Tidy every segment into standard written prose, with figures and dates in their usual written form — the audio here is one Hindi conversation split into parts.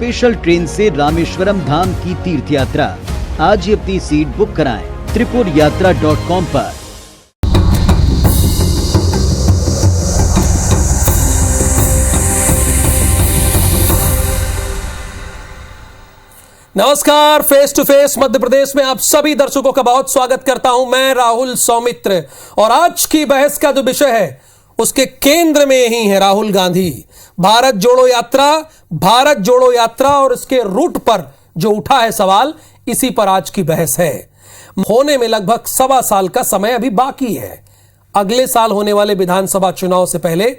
स्पेशल ट्रेन से रामेश्वरम धाम की तीर्थ यात्रा। आज ही अपनी सीट बुक कराएं त्रिपुरयात्रा.com पर। नमस्कार, face to face Madhya Pradesh में आप सभी दर्शकों का बहुत स्वागत करता हूं। मैं राहुल सौमित्र और आज की बहस का जो विषय है उसके केंद्र में यही है राहुल गांधी। भारत जोड़ो यात्रा और इसके रूट पर जो उठा है सवाल, इसी पर आज की बहस है। होने में लगभग 1.25 साल का समय अभी बाकी है। अगले साल होने वाले विधानसभा चुनाव से पहले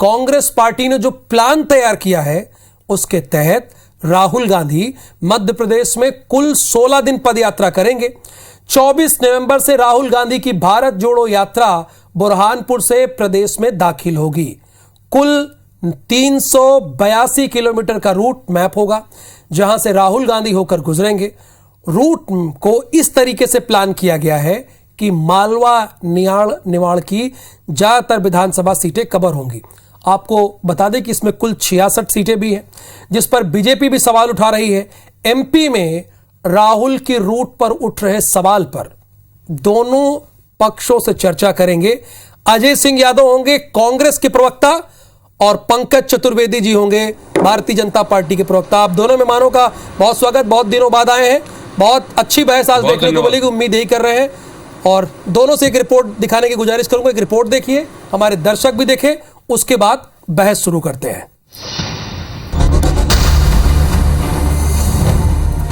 कांग्रेस पार्टी ने जो प्लान तैयार किया है उसके तहत राहुल गांधी मध्य प्रदेश में कुल 16 दिन पदयात्रा करेंगे। 24 नवंबर से राहुल गांधी की भारत जोड़ो यात्रा बुरहानपुर से प्रदेश में दाखिल होगी। कुल 382 किलोमीटर का रूट मैप होगा जहां से राहुल गांधी होकर गुजरेंगे। रूट को इस तरीके से प्लान किया गया है कि मालवा निवाड़ की ज्यादातर विधानसभा सीटें कवर होंगी। आपको बता दें कि इसमें कुल 66 सीटें भी हैं, जिस पर बीजेपी भी सवाल उठा रही है। एमपी में राहुल की रूट पर उठ रहे सवाल पर दोनों पक्षों से चर्चा करेंगे। अजय सिंह यादव होंगे कांग्रेस के प्रवक्ता और पंकज चतुर्वेदी जी होंगे भारतीय जनता पार्टी के प्रवक्ता। आप दोनों मेहमानों का बहुत स्वागत। बहुत दिनों बाद आए हैं, बहुत अच्छी बहस आज देखने को मिलेगी, उम्मीद यही कर रहे हैं। और दोनों से एक रिपोर्ट दिखाने की गुजारिश करूंगा। एक रिपोर्ट देखिए, हमारे दर्शक भी देखें, उसके बाद बहस शुरू करते हैं।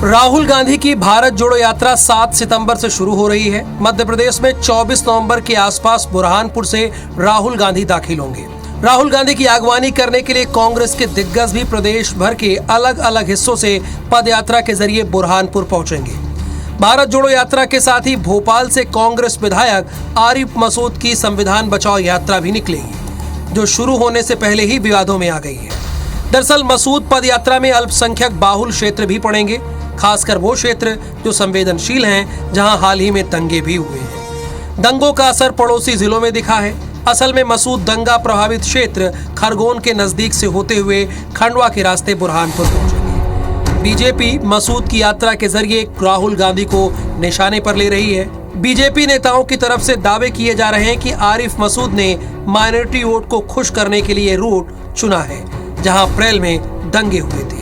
राहुल गांधी की भारत जोड़ो यात्रा 7 सितंबर से शुरू हो रही है। मध्य प्रदेश में 24 नवंबर के आसपास बुरहानपुर से राहुल गांधी दाखिल होंगे। राहुल गांधी की अगवानी करने के लिए कांग्रेस के दिग्गज भी प्रदेश भर के अलग अलग हिस्सों से पदयात्रा के जरिए बुरहानपुर पहुंचेंगे। भारत जोड़ो यात्रा के साथ ही भोपाल से कांग्रेस विधायक आरिफ मसूद की संविधान बचाओ यात्रा भी निकलेगी, जो शुरू होने से पहले ही विवादों में आ गई है। दरअसल मसूद पद यात्रा में अल्पसंख्यक बाहुल क्षेत्र भी पड़ेंगे, खासकर वो क्षेत्र जो संवेदनशील हैं, जहां हाल ही में दंगे भी हुए हैं। दंगों का असर पड़ोसी जिलों में दिखा है। असल में मसूद दंगा प्रभावित क्षेत्र खरगोन के नजदीक से होते हुए खंडवा के रास्ते बुरहानपुर पहुंचेंगे। बीजेपी मसूद की यात्रा के जरिए राहुल गांधी को निशाने पर ले रही है। बीजेपी नेताओं की तरफ से दावे किए जा रहे हैं कि आरिफ मसूद ने माइनॉरिटी वोट को खुश करने के लिए रूट चुना है, जहां अप्रैल में दंगे हुए थे।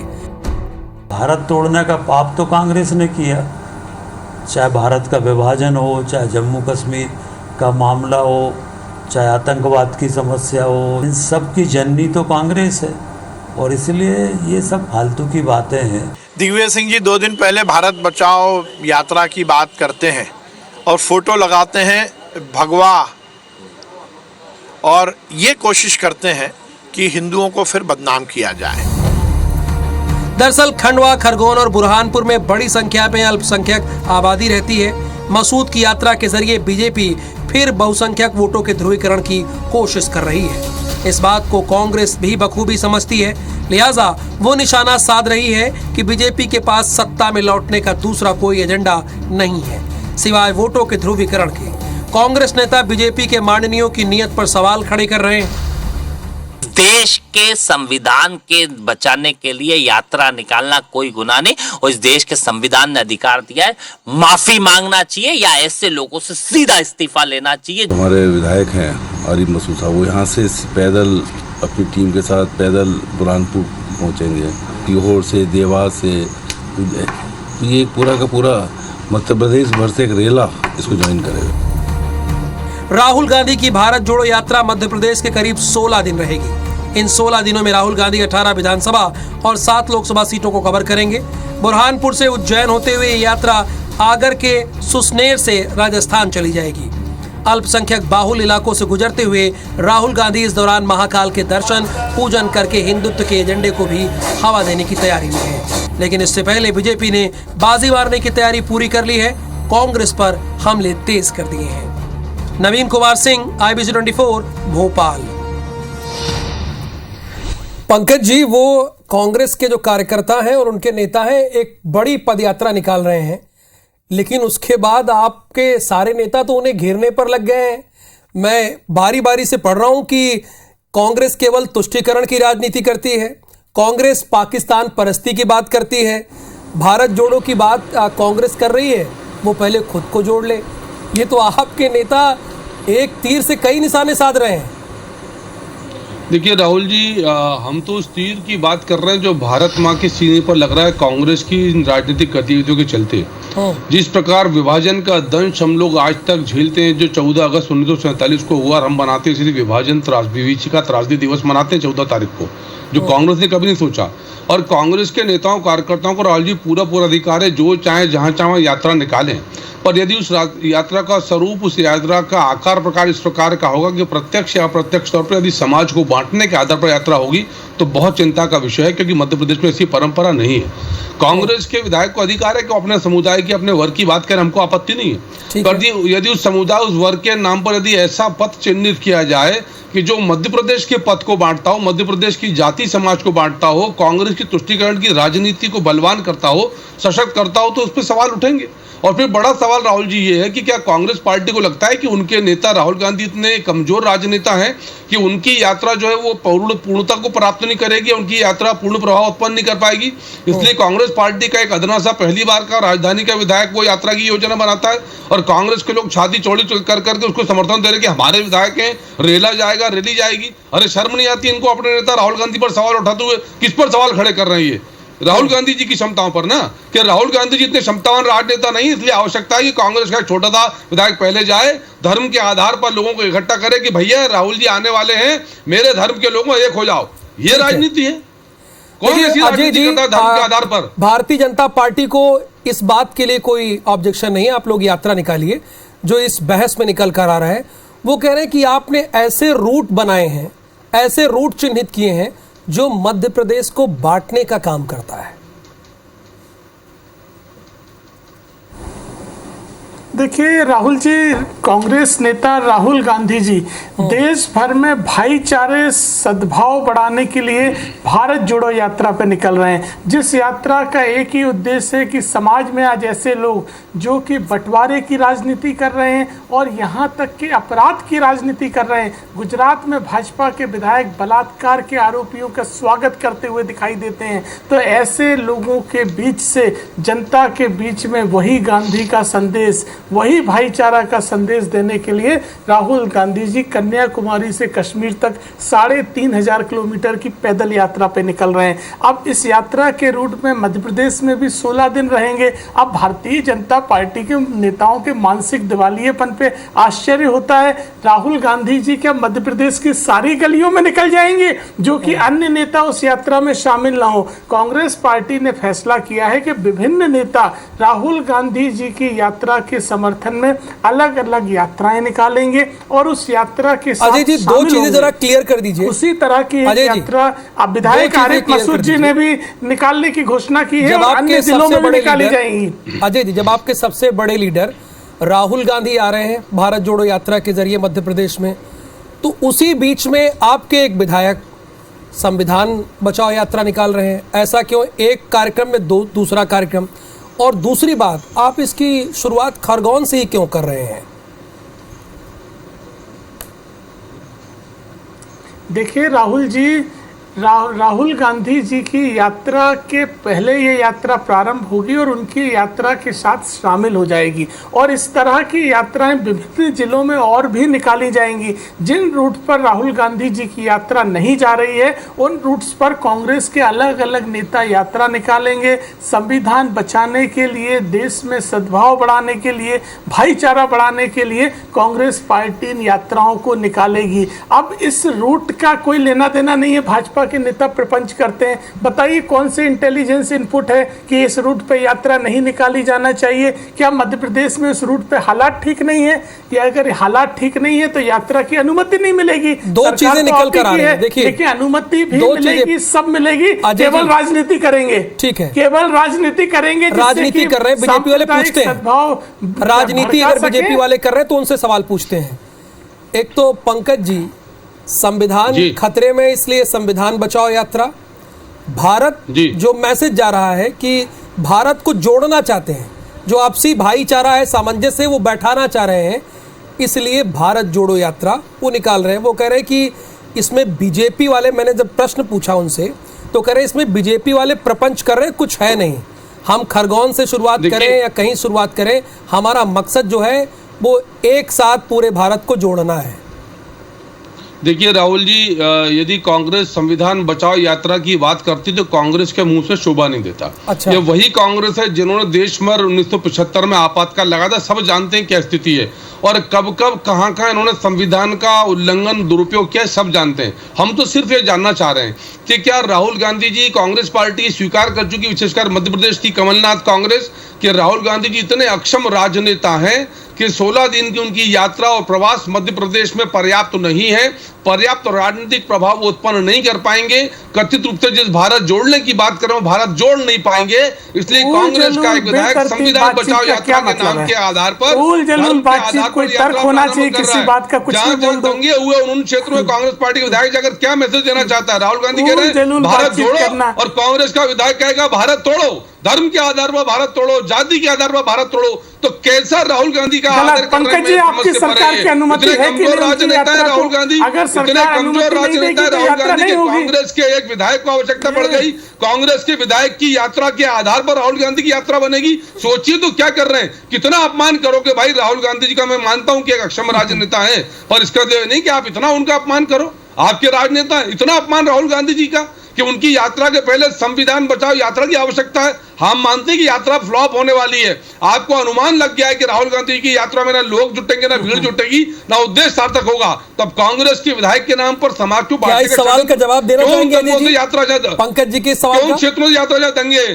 भारत तोड़ने का पाप तो कांग्रेस ने किया, चाहे भारत का विभाजन हो, चाहे जम्मू कश्मीर का मामला हो, चाहे आतंकवाद की समस्या हो, इन सब की जननी तो कांग्रेस है। और इसलिए ये सब फालतू की बातें हैं। दिग्विजय सिंह जी 2 दिन पहले भारत बचाओ यात्रा की बात करते हैं और फोटो लगाते हैं भगवा, और ये कोशिश करते हैं कि हिंदुओं को फिर बदनाम किया जाए। दरअसल खंडवा, खरगोन और बुरहानपुर में बड़ी संख्या में अल्पसंख्यक आबादी रहती है। मसूद की यात्रा के जरिए बीजेपी फिर बहुसंख्यक वोटों के ध्रुवीकरण की कोशिश कर रही है। इस बात को कांग्रेस भी बखूबी समझती है, लिहाजा वो निशाना साध रही है कि बीजेपी के पास सत्ता में लौटने का दूसरा कोई एजेंडा नहीं है सिवाय वोटों के ध्रुवीकरण के। कांग्रेस नेता बीजेपी के माननीयों की नीयत पर सवाल खड़े कर रहे हैं। देश के संविधान के बचाने के लिए यात्रा निकालना कोई गुनाह नहीं, और इस देश के संविधान ने अधिकार दिया है। माफी मांगना चाहिए या ऐसे लोगों से सीधा इस्तीफा लेना चाहिए। हमारे विधायक हैं आरिफ मसूद साहब, वो यहाँ से पैदल अपनी टीम के साथ पैदल बुरहानपुर पहुँचेंगे, सीहोर से, देवास से। तो ये पूरा का पूरा मध्य प्रदेश भर से एक रेला इसको ज्वाइन करेगा। राहुल गांधी की भारत जोड़ो यात्रा मध्य प्रदेश के करीब 16 दिन रहेगी। इन 16 दिनों में राहुल गांधी 18 विधानसभा और 7 लोकसभा सीटों को कवर करेंगे। बुरहानपुर से उज्जैन होते हुए ये यात्रा आगर के सुसनेर से राजस्थान चली जाएगी। अल्पसंख्यक बाहुल इलाकों से गुजरते हुए राहुल गांधी इस दौरान महाकाल के दर्शन पूजन करके हिंदुत्व के एजेंडे को भी हवा देने की तैयारी में है। लेकिन इससे पहले बीजेपी ने बाजी मारने की तैयारी पूरी कर ली है। कांग्रेस पर हमले तेज कर दिए हैं। नवीन कुमार सिंह, IBC 24, भोपाल। पंकज जी, वो कांग्रेस के जो कार्यकर्ता हैं और उनके नेता हैं एक बड़ी पदयात्रा निकाल रहे हैं, लेकिन उसके बाद आपके सारे नेता तो उन्हें घेरने पर लग गए हैं। मैं बारी बारी से पढ़ रहा हूं कि कांग्रेस केवल तुष्टीकरण की राजनीति करती है, कांग्रेस पाकिस्तान परस्ती की बात करती है, भारत जोड़ो की बात कांग्रेस कर रही है, वो पहले खुद को जोड़ ले। ये तो आपके नेता एक तीर से कई निशाने साध रहे हैं। देखिए राहुल जी, हम तो उस तीर की बात कर रहे हैं जो भारत माँ के सीने पर लग रहा है कांग्रेस की राजनीतिक गतिविधियों के चलते। जिस प्रकार विभाजन का दंश हम लोग आज तक झेलते हैं, जो 14 अगस्त 1947 को हुआ, हम बनाते हैं विभाजन विभीषिका त्रासदी दिवस मनाते हैं 14 तारीख को, जो कांग्रेस ने कभी नहीं सोचा। और कांग्रेस के नेताओं कार्यकर्ताओं को राहुल जी पूरा अधिकार है, जो चाहे जहां चाहे यात्रा निकालें, पर यदि उस यात्रा का स्वरूप, उस यात्रा का आकार प्रकार इस प्रकार का होगा कि प्रत्यक्ष या अप्रत्यक्ष तौर पर यदि समाज को बांटने के आधार पर यात्रा होगी तो बहुत चिंता का विषय है, क्योंकि मध्य प्रदेश में ऐसी परंपरा नहीं है। कांग्रेस के विधायक को अधिकार है कि अपने समुदाय की, अपने वर्ग की बात करें, हमको आपत्ति नहीं है, पर यदि उस समुदाय, उस वर्ग के नाम पर यदि ऐसा पथ चिन्हित किया जाए कि जो मध्य प्रदेश के पथ को बांटता हो, मध्य प्रदेश की जाति समाज को बांटता हो, कांग्रेस की तुष्टीकरण की राजनीति को बलवान करता हो, सशक्त करता हो, तो उस पर सवाल उठेंगे। और फिर बड़ा सवाल राहुल जी ये है कि क्या कांग्रेस पार्टी को लगता है कि उनके नेता राहुल गांधी इतने कमजोर राजनेता हैं कि उनकी यात्रा जो है वो पूर्णता को प्राप्त नहीं करेगी, उनकी यात्रा पूर्ण प्रभाव उत्पन्न नहीं कर पाएगी। इसलिए कांग्रेस पार्टी का एक अदना सा पहली बार का राजधानी का विधायक वो यात्रा की योजना बनाता है, और कांग्रेस के लोग छाती चौड़ी कर करके उसको समर्थन दे रहे कि हमारे विधायक हैं, रेला जाएगा, रैली जाएगी। अरे शर्म नहीं आती इनको अपने नेता राहुल गांधी पर सवाल उठाते हुए? किस पर सवाल खड़े कर रहे हैं ये? राहुल गांधी जी की क्षमताओं पर ना, कि राहुल गांधी जी इतने क्षमतावान राजनेता नहीं, इसलिए आवश्यकता है कि कांग्रेस का एक छोटा सा विधायक पहले जाए, धर्म के आधार पर लोगों को इकट्ठा करे कि भैया राहुल जी आने वाले हैं, मेरे धर्म के लोगों एक हो जाओ। ये राजनीति है? कौन ऐसी राजनीति करता है धर्म के आधार पर? भारतीय जनता पार्टी को इस बात के लिए कोई ऑब्जेक्शन नहीं है, आप लोग यात्रा निकालिए। जो इस बहस में निकल कर आ रहा है, वो कह रहे हैं कि आपने ऐसे रूट बनाए हैं, ऐसे रूट चिन्हित किए हैं जो मध्य प्रदेश को बांटने का काम करता है। देखिए राहुल जी, कांग्रेस नेता राहुल गांधी जी देश भर में भाईचारे सद्भाव बढ़ाने के लिए भारत जोड़ो यात्रा पे निकल रहे हैं, जिस यात्रा का एक ही उद्देश्य है कि समाज में आज ऐसे लोग जो कि बंटवारे की राजनीति कर रहे हैं और यहाँ तक कि अपराध की राजनीति कर रहे हैं। गुजरात में भाजपा के विधायक बलात्कार के आरोपियों का स्वागत करते हुए दिखाई देते हैं, तो ऐसे लोगों के बीच से, जनता के बीच में वही गांधी का संदेश, वही भाईचारा का संदेश देने के लिए राहुल गांधी जी कन्याकुमारी से कश्मीर तक 3500 किलोमीटर की पैदल यात्रा पे निकल रहे हैं। अब इस यात्रा के रूट में मध्य प्रदेश में भी 16 दिन रहेंगे। अब भारतीय जनता पार्टी के नेताओं के मानसिक दिवालियेपन पे आश्चर्य होता है। राहुल गांधी जी क्या मध्य प्रदेश की सारी गलियों में निकल जाएंगे जो कि अन्य नेता उस यात्रा में शामिल ना हो? कांग्रेस पार्टी ने फैसला किया है कि विभिन्न नेता राहुल गांधी जी की यात्रा के समर्थन में अलग अलग यात्राएं निकालेंगे और उस यात्रा के साथ अजय जी दो चीजें जरा क्लियर कर दीजिए। उसी तरह की एक यात्रा अब विधायक आरिफ मसूद जी ने भी निकालने की घोषणा की है और अन्य जिलों में भी निकाली जाएंगी। अजय जी, जब आपके सबसे बड़े लीडर राहुल गांधी आ रहे हैं भारत जोड़ो यात्रा के जरिए मध्य प्रदेश में, तो उसी बीच में आपके एक विधायक संविधान बचाओ यात्रा निकाल रहे हैं, ऐसा क्यों? एक कार्यक्रम में दूसरा कार्यक्रम, और दूसरी बात, आप इसकी शुरुआत खरगोन से ही क्यों कर रहे हैं? देखिए राहुल जी, राहुल गांधी जी की यात्रा के पहले ये यात्रा प्रारंभ होगी और उनकी यात्रा के साथ शामिल हो जाएगी और इस तरह की यात्राएं विभिन्न जिलों में और भी निकाली जाएंगी। जिन रूट पर राहुल गांधी जी की यात्रा नहीं जा रही है उन रूट्स पर कांग्रेस के अलग अलग नेता यात्रा निकालेंगे। संविधान बचाने के लिए, देश में सद्भाव बढ़ाने के लिए, भाईचारा बढ़ाने के लिए कांग्रेस पार्टी इन यात्राओं को निकालेगी। अब इस रूट का कोई लेना देना नहीं है, भाजपा के नेता प्रपंच करते हैं। बताइए कौन से इंटेलिजेंस इनपुट है कि इस रूट पे यात्रा नहीं निकाली जाना चाहिए? क्या मध्य प्रदेश में इस रूट पे हालात ठीक नहीं है? या अगर हालात ठीक नहीं है तो यात्रा की अनुमति नहीं मिलेगी। दो चीजें निकल कर आ रही है। देखिए अनुमति भी मिलेगी, सब मिलेगी, केवल राजनीति करेंगे। ठीक है, केवल राजनीति करेंगे। राजनीति कर रहे हैं बीजेपी वाले, पूछते हैं राजनीति अगर बीजेपी वाले कर रहे हैं तो उनसे सवाल पूछते हैं। एक तो पंकज जी, संविधान खतरे में, इसलिए संविधान बचाओ यात्रा, भारत जो मैसेज जा रहा है कि भारत को जोड़ना चाहते हैं, जो आपसी भाईचारा है, सामंजस्य वो बैठाना चाह रहे हैं, इसलिए भारत जोड़ो यात्रा वो निकाल रहे हैं। वो कह रहे हैं कि इसमें बीजेपी वाले, मैंने जब प्रश्न पूछा उनसे तो कह रहे इसमें बीजेपी वाले प्रपंच कर रहे हैं, कुछ है नहीं। हम खरगोन से शुरुआत करें या कहीं शुरुआत करें, हमारा मकसद जो है वो एक साथ पूरे भारत को जोड़ना है। देखिए राहुल जी, यदि कांग्रेस संविधान बचाओ यात्रा की बात करती तो कांग्रेस के मुंह से शोभा नहीं देता। अच्छा। ये वही कांग्रेस है जिन्होंने देश में 1975 में आपातकाल लगा था। सब जानते हैं क्या स्थिति है और कब कब कहां इन्होंने संविधान का उल्लंघन दुरुपयोग किया, सब जानते हैं। हम तो सिर्फ ये जानना चाह रहे हैं कि क्या राहुल गांधी जी, कांग्रेस पार्टी स्वीकार कर चुकी, विशेषकर मध्य प्रदेश की कमलनाथ कांग्रेस, कि राहुल गांधी जी इतने अक्षम राजनेता हैं कि 16 दिन की उनकी यात्रा और प्रवास मध्य प्रदेश में पर्याप्त नहीं है, पर्याप्त राजनीतिक प्रभाव उत्पन्न नहीं कर पाएंगे। कथित रूप से जिस भारत जोड़ने की बात कर रहे हैं भारत जोड़ नहीं पाएंगे। इसलिए कांग्रेस का एक विधायक संविधान बचाओ यात्रा के नाम के आधार पर कोई तर्क होना चाहिए, किसी बात का कुछ नहीं बोल दो। दंगे हुए उन क्षेत्रों में कांग्रेस पार्टी के विधायक जाकर क्या मैसेज देना चाहता है? राहुल गांधी कह रहे हैं भारत जोड़ो और कांग्रेस का विधायक कहेगा भारत तोड़ो, धर्म के आधार पर भारत तोड़ो, जाति के आधार पर भारत तोड़ो। तो कैसा राहुल गांधी का आदर कर रहे हैं? पंकज जी, आपकी सरकार की अनुमति है कि राजनेता है राहुल गांधी, अगर इतने कमजोर राजनेता है राहुल गांधी के कांग्रेस के एक विधायक को आवश्यकता पड़ गई, कांग्रेस के विधायक की यात्रा के आधार पर राहुल गांधी की यात्रा बनेगी। सोचिए तो क्या कर रहे हैं, कितना अपमान करोगे भाई राहुल गांधी जी का। मैं मानता हूं कि एक अक्षम राजनेता है, पर इसका नहीं कि आप इतना उनका अपमान करो। आपके राजनेता इतना अपमान राहुल गांधी जी का कि उनकी यात्रा के पहले संविधान बचाओ यात्रा की आवश्यकता है। हम मानते हैं कि यात्रा फ्लॉप होने वाली है। आपको अनुमान लग गया है कि राहुल गांधी की यात्रा में ना लोग जुटेंगे, ना भीड़ जुटेगी, ना उद्देश्य सार्थक होगा। तब कांग्रेस के विधायक के नाम पर समाज क्यों क्या इस सवाल का जवाब देना चाहेंगे यात्रा पंकज जी के सवाल क्यों क्षेत्रों से यात्रा जाएंगे?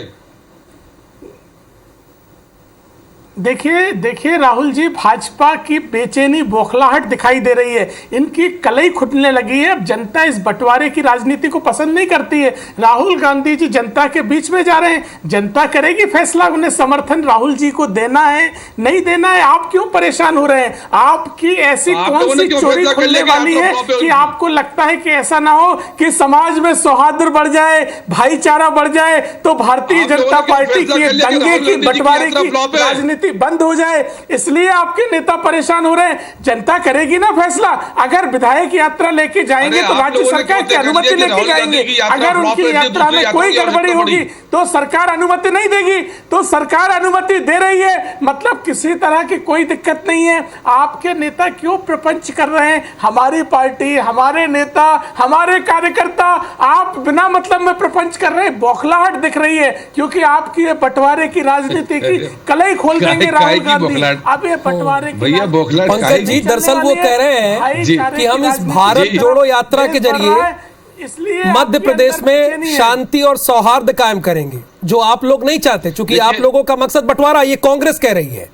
देखिए राहुल जी, भाजपा की बेचैनी बौखलाहट दिखाई दे रही है, इनकी कलई खुटने लगी है। अब जनता इस बंटवारे की राजनीति को पसंद नहीं करती है। राहुल गांधी जी जनता के बीच में जा रहे हैं, जनता करेगी फैसला, उन्हें समर्थन राहुल जी को देना है नहीं देना है। आप क्यों परेशान हो रहे हैं? आपकी ऐसी कौन सी चोरी खुलने वाली है कि आपको लगता है कि ऐसा ना हो कि समाज में सौहार्द बढ़ जाए, भाईचारा बढ़ जाए, तो भारतीय जनता पार्टी की दंगे की बंटवारे की राजनीति बंद हो जाए? इसलिए आपके नेता परेशान हो रहे हैं। जनता करेगी ना फैसला। अगर विधायक यात्रा लेके जाएंगे तो राज्य सरकार की अनुमति लेके जाएंगे। अगर उनकी यात्रा में कोई गड़बड़ी होगी तो सरकार अनुमति नहीं देगी। तो सरकार अनुमति दे रही है, मतलब किसी तरह की कोई दिक्कत नहीं है। आपके नेता क्यों प्रपंच कर रहे हैं? हमारी पार्टी, हमारे नेता, हमारे कार्यकर्ता, आप बिना मतलब में प्रपंच कर रहे हैं। बौखलाहट दिख रही है क्योंकि आपकी बंटवारे की राजनीति की कलई खोल देंगे राहुल गांधी। अब ये बंटवारे भैया बौखलाहट पंकज जी दरअसल वो कह रहे हैं कि हम इस भारत जोड़ो यात्रा के जरिए इसलिए मध्य प्रदेश में शांति और सौहार्द कायम करेंगे, जो आप लोग नहीं चाहते। चूंकि आप लोगों का मकसद बंटवारा, ये कांग्रेस कह रही है,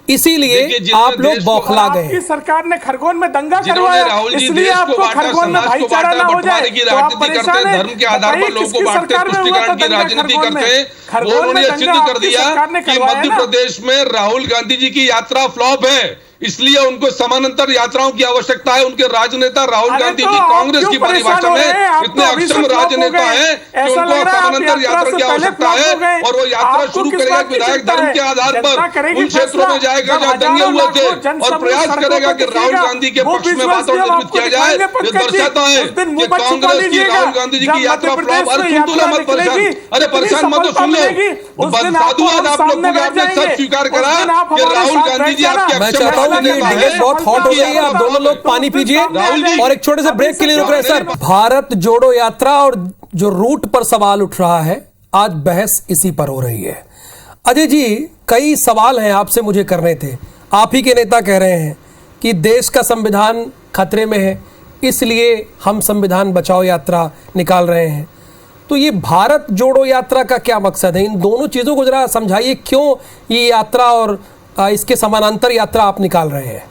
इसीलिए आप लोग बौखला गए। आपकी सरकार ने खरगोन में दंगा करवाया, इसलिए आपको खरगोन में भाईचारा ना हो जाए तो आप परेशान हैं। धर्म के आधार पर लोगों को बांटते, तुष्टिकरण की राजनीति करते हैं। उन्होंने सिद्ध कर दिया कि मध्य प्रदेश में राहुल गांधी जी की यात्रा फ्लॉप है, इसलिए उनको समानांतर यात्राओं की आवश्यकता है। उनके राजनेता राहुल गांधी जी कांग्रेस की परिभाषा में इतने अक्षम राजनेता हैं कि उनको समानांतर यात्रा की आवश्यकता है और वो यात्रा शुरू करेगा विधायक धर्म के आधार पर उन क्षेत्रों में जाएगा जहां दंगे हुए थे और प्रयास करेगा कि राहुल गांधी के पक्ष में वातावरण निर्मित किया जाए। ये दर्शाता है कि कांग्रेस की राहुल गांधी जी की यात्रा फ्लॉप। अरे सुन तो मत परेशान, अरे परेशान मत, तो सुन लो। साधुवाद आप लोग को आपने सब स्वीकार करा कि राहुल गांधी जी आपके बहुत हॉट हो गई है। आप दोनों लोग पानी पीजिए और एक छोटे से ब्रेक के लिए रुक रहे हैं। सर, भारत जोड़ो यात्रा और जो रूट पर सवाल उठ रहा है, आज बहस इसी पर हो रही है। अजय जी, कई सवाल हैं आपसे मुझे करने थे। आप ही के नेता कह रहे हैं कि देश का संविधान खतरे में है, इसलिए हम संविधान बचाओ यात्रा निकाल रहे हैं। तो ये भारत जोड़ो यात्रा का क्या मकसद है? इन दोनों चीजों को जरा समझाइए, क्यों ये यात्रा और इसके समानांतर यात्रा आप निकाल रहे हैं?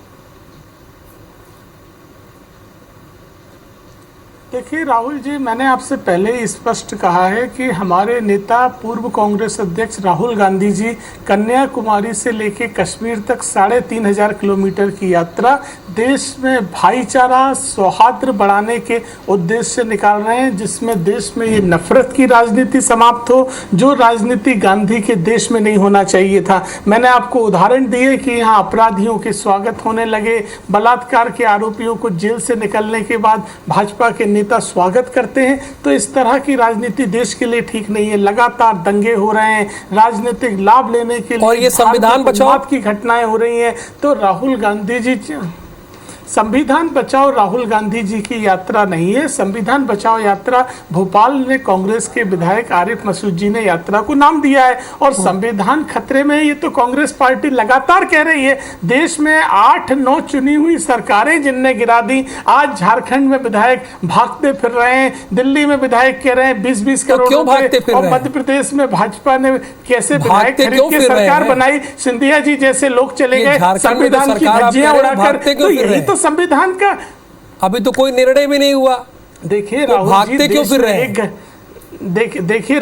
देखिए राहुल जी, मैंने आपसे पहले ही स्पष्ट कहा है कि हमारे नेता पूर्व कांग्रेस अध्यक्ष राहुल गांधी जी कन्याकुमारी से लेकर कश्मीर तक 3500 किलोमीटर की यात्रा देश में भाईचारा सौहार्द बढ़ाने के उद्देश्य से निकाल रहे हैं, जिसमें देश में ये नफरत की राजनीति समाप्त हो, जो राजनीति गांधी के देश में नहीं होना चाहिए था। मैंने आपको उदाहरण दिए कि यहाँ अपराधियों के स्वागत होने लगे, बलात्कार के आरोपियों को जेल से निकलने के बाद भाजपा के नेता स्वागत करते हैं, तो इस तरह की राजनीति देश के लिए ठीक नहीं है। लगातार दंगे हो रहे हैं, राजनीतिक लाभ लेने के लिए और ये संविधान बचाओ की घटनाएं हो रही हैं। तो राहुल गांधी जी, संविधान बचाओ राहुल गांधी जी की यात्रा नहीं है। संविधान बचाओ यात्रा भोपाल में कांग्रेस के विधायक आरिफ मसूद जी ने यात्रा को नाम दिया है। और संविधान खतरे में है, ये तो कांग्रेस पार्टी लगातार कह रही है। देश में 8-9 चुनी हुई सरकारें जिनने गिरा दी। आज झारखंड में विधायक भागते फिर रहे हैं, दिल्ली में विधायक कह रहे हैं 20-20 करोड़ रुपए, और मध्य प्रदेश में भाजपा ने कैसे विधायक खरीद के सरकार बनाई, सिंधिया जी जैसे लोग चले गए संविधान की धज्जियां उड़ाकर। तो यही तो संविधान का, अभी तो कोई निर्णय भी नहीं हुआ। देखिए तो भागते क्यों फिर रहे? देखिए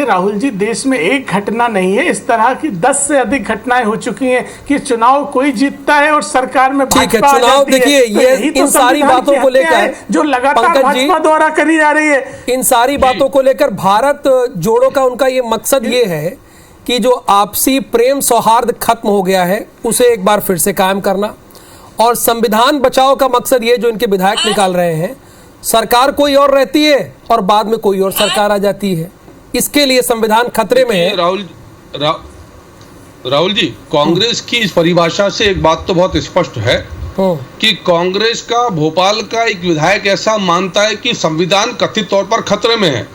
राहुल जी, देश में एक घटना नहीं है, इस तरह की 10 से अधिक घटनाएं हो चुकी हैं कि चुनाव कोई जीतता है और सरकार में भाजपा आ जाती है। देखिए ये इन सारी बातों को लेकर जो लगातार भाजपा द्वारा करी जा रही है, इन सारी बातों को लेकर भारत जोड़ो का उनका ये मकसद ये है कि जो आपसी प्रेम सौहार्द खत्म हो गया है उसे एक बार फिर से कायम करना। और संविधान बचाओ का मकसद ये जो इनके विधायक निकाल रहे हैं, सरकार कोई और रहती है और बाद में कोई और सरकार आ जाती है, इसके लिए संविधान खतरे में है। राहुल जी, कांग्रेस की इस परिभाषा से एक बात तो बहुत स्पष्ट है कि कांग्रेस का भोपाल का एक विधायक ऐसा मानता है कि संविधान कथित तौर पर खतरे में है,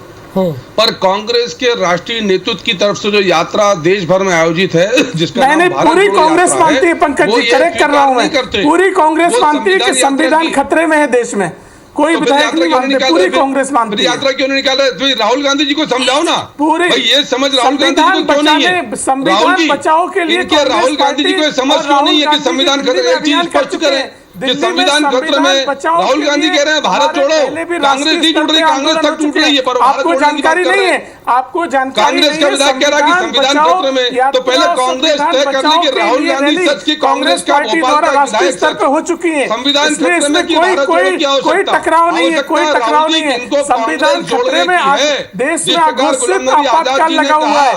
पर कांग्रेस के राष्ट्रीय नेतृत्व की तरफ से जो यात्रा देश भर में आयोजित है, जिसका मैंने पूरी कांग्रेस मानती है, पंकज जी करेक्ट कर रहा हूं मैं, पूरी कांग्रेस मानती है कि संविधान खतरे में है देश में, कोई विधायक नहीं मानते, पूरी कांग्रेस मानती है। यात्रा क्यों नहीं निकाला? तो राहुल गांधी जी को समझाओ ना, पूरे ये समझ राहुल गांधी जी को क्यों नहीं है? संविधान बचाओ के लिए राहुल गांधी जी को समझ क्यों नहीं है कि संविधान खतरे? एक चीज स्पष्ट करें कि संविधान खतरे में, राहुल गांधी कह रहे हैं भारत जोड़ो, कांग्रेस नहीं टूट रही, कांग्रेस तक टूट रही है, पर आपको जानकारी नहीं है, आपको जानकारी कांग्रेस का विधायक कह रहा है कि संविधान खतरे में, तो पहले कांग्रेस तय कर ली कि राहुल गांधी सच की कांग्रेस का भोपाल का विधायक स्तर पर हो चुकी है, संविधान खतरे में कि भारत जोड़ो की आवश्यकता, कोई टकराव नहीं है, कोई टकराव नहीं है, संविधान खतरे में, देश में घोषित आपातकाल लगा हुआ है,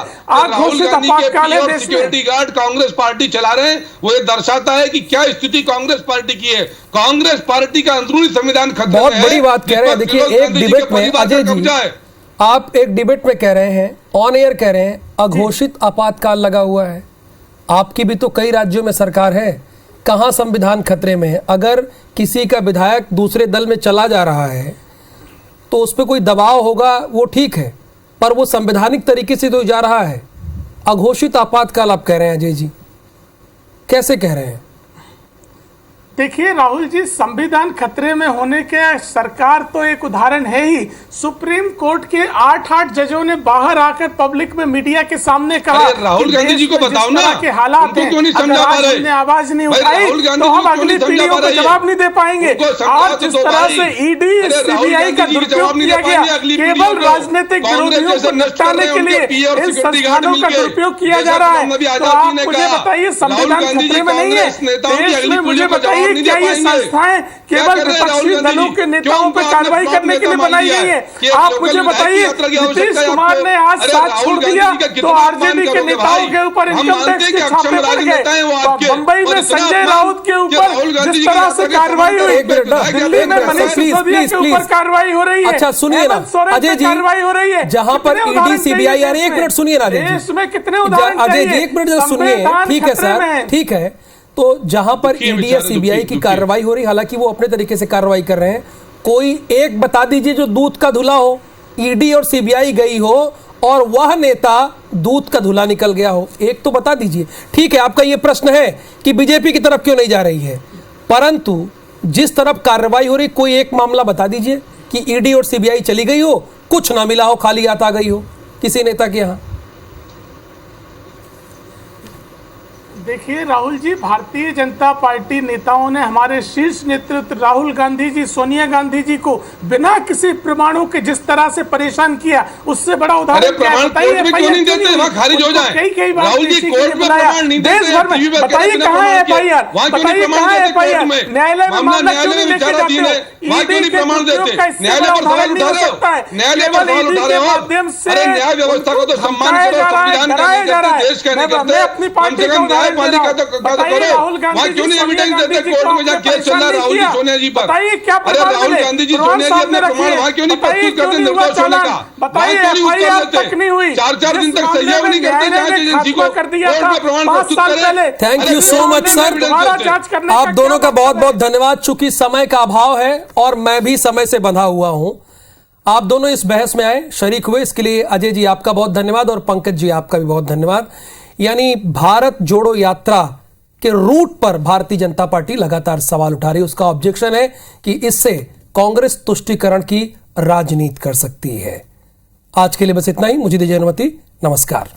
घोषित आपातकाल है देश में। सिक्योरिटी गार्ड कांग्रेस पार्टी चला रहे हैं, वो ये दर्शाता है कि क्या स्थिति कांग्रेस पार्टी की है। कांग्रेस पार्टी का अंदरूनी संविधान खतरे में है। बहुत बड़ी बात कह रहे हैं। देखिए एक डिबेट में अजय जी, आप एक डिबेट में कह रहे हैं, ऑन एयर कह रहे हैं अघोषित आपातकाल लगा हुआ है। आपकी भी तो कई राज्यों में सरकार है, कहां संविधान खतरे में है? अगर किसी का विधायक दूसरे दल में चला जा रहा है तो उस पर कोई दबाव होगा, वो ठीक है, पर वो संवैधानिक तरीके से तो जा रहा है। अघोषित आपातकाल आप कह रहे हैं अजय जी, कैसे कह रहे हैं? देखिए राहुल जी, संविधान खतरे में होने के सरकार तो एक उदाहरण है ही। सुप्रीम कोर्ट के 8 जजों ने बाहर आकर पब्लिक में मीडिया के सामने कहा, राहुल गांधी जी को बताओ ना के हालात हैं, अगर आवाज नहीं उठाई तो हम अगली पीढ़ियों को जवाब नहीं दे पाएंगे। आज जिस तरह से ईडी सीबीआई का दुरुपयोग किया गया, केवल राजनीतिक विरोधियों को निपटाने के लिए इन संस्थानों का दुरुपयोग किया जा रहा है, तो आप मुझे बताइए संविधान खतरे में नहीं है देश में? मुझे बताइए क्या ये संस्थाएं केवल विपक्षी दलों के नेताओं पर कार्रवाई करने के लिए बनाई गई है? आप मुझे बताइए, नीतीश कुमार ने आज साथ छोड़ दिया तो आरजेडी के नेताओं के ऊपर इनकम टैक्स के छापे पड़ गए। मुंबई में संजय राउत के ऊपर जिस तरह से कार्रवाई हुई, दिल्ली में मनीष सिसोदिया के ऊपर कार्रवाई हो रही है। अच्छा सुनिए ना अजय जी, कार्रवाई हो रही है जहां पर ईडी सीबीआई, यार एक मिनट सुनिए ना देश में कितने उदाहरण अजय जी, एक मिनट सुनिए, ठीक है सर, ठीक है। तो जहां पर ईडी या सीबीआई की कार्रवाई हो रही, हालांकि वो अपने तरीके से कार्रवाई कर रहे हैं, कोई एक बता दीजिए जो दूध का धुला हो, ईडी और सीबीआई गई हो और वह नेता दूध का धुला निकल गया हो, एक तो बता दीजिए। ठीक है, आपका यह प्रश्न है कि बीजेपी की तरफ क्यों नहीं जा रही है, परंतु जिस तरफ कार्रवाई हो रही, कोई एक मामला बता दीजिए कि ईडी और सीबीआई चली गई हो, कुछ ना मिला हो, खाली हाथ आ गई हो किसी नेता के यहां। देखिए राहुल जी, भारतीय जनता पार्टी नेताओं ने हमारे शीर्ष नेतृत्व राहुल गांधी जी, सोनिया गांधी जी को बिना किसी प्रमाणों के जिस तरह से परेशान किया, उससे बड़ा उदाहरण क्या है? बताइए, खारिज हो जाए। कई बार राहुल जी कोर्ट में प्रमाण नहीं देते, देश भर में बताइए कहाँ है एफआईआर, बताइए कहाँ है एफआईआर? न्यायालय में मामला क्यों नहीं लेके जाते हो? ईडी के प्रमाण का इससे बड़ा उदाहरण नहीं हो सकता है। केवल ईडी के माध्यम से न्याय व्यवस्था को तो सम्मान करो, संविधान का मैं अपनी पार्टी का उदाहरण न्यायपालिका तो करो, वहाँ क्यों नहीं एविडेंस देते कोर्ट में जहाँ केस चल रहा है राहुल जी सोनिया जी पर? अरे राहुल गांधी जी सोनिया जी अपने प्रमाण वहाँ क्यों नहीं प्रस्तुत करते निर्दोष होने का? वहाँ क्यों नहीं उत्तर देते? 4-4 दिन तक सहयोग नहीं करते जांच एजेंसी को कोर्ट में प्रमाण प्रस्तुत करें। Thank you so much sir, आप दोनों का बहुत बहुत धन्यवाद। चूंकि समय का अभाव है और मैं भी समय से बंधा हुआ हूं, आप दोनों इस बहस में आए, शरीक हुए, इसके लिए अजय जी आपका बहुत धन्यवाद और पंकज जी आपका भी बहुत धन्यवाद। यानी भारत जोड़ो यात्रा के रूट पर भारतीय जनता पार्टी लगातार सवाल उठा रही है। उसका ऑब्जेक्शन है कि इससे कांग्रेस तुष्टीकरण की राजनीति कर सकती है। आज के लिए बस इतना ही। मुझे दीजिए अनुमति। नमस्कार।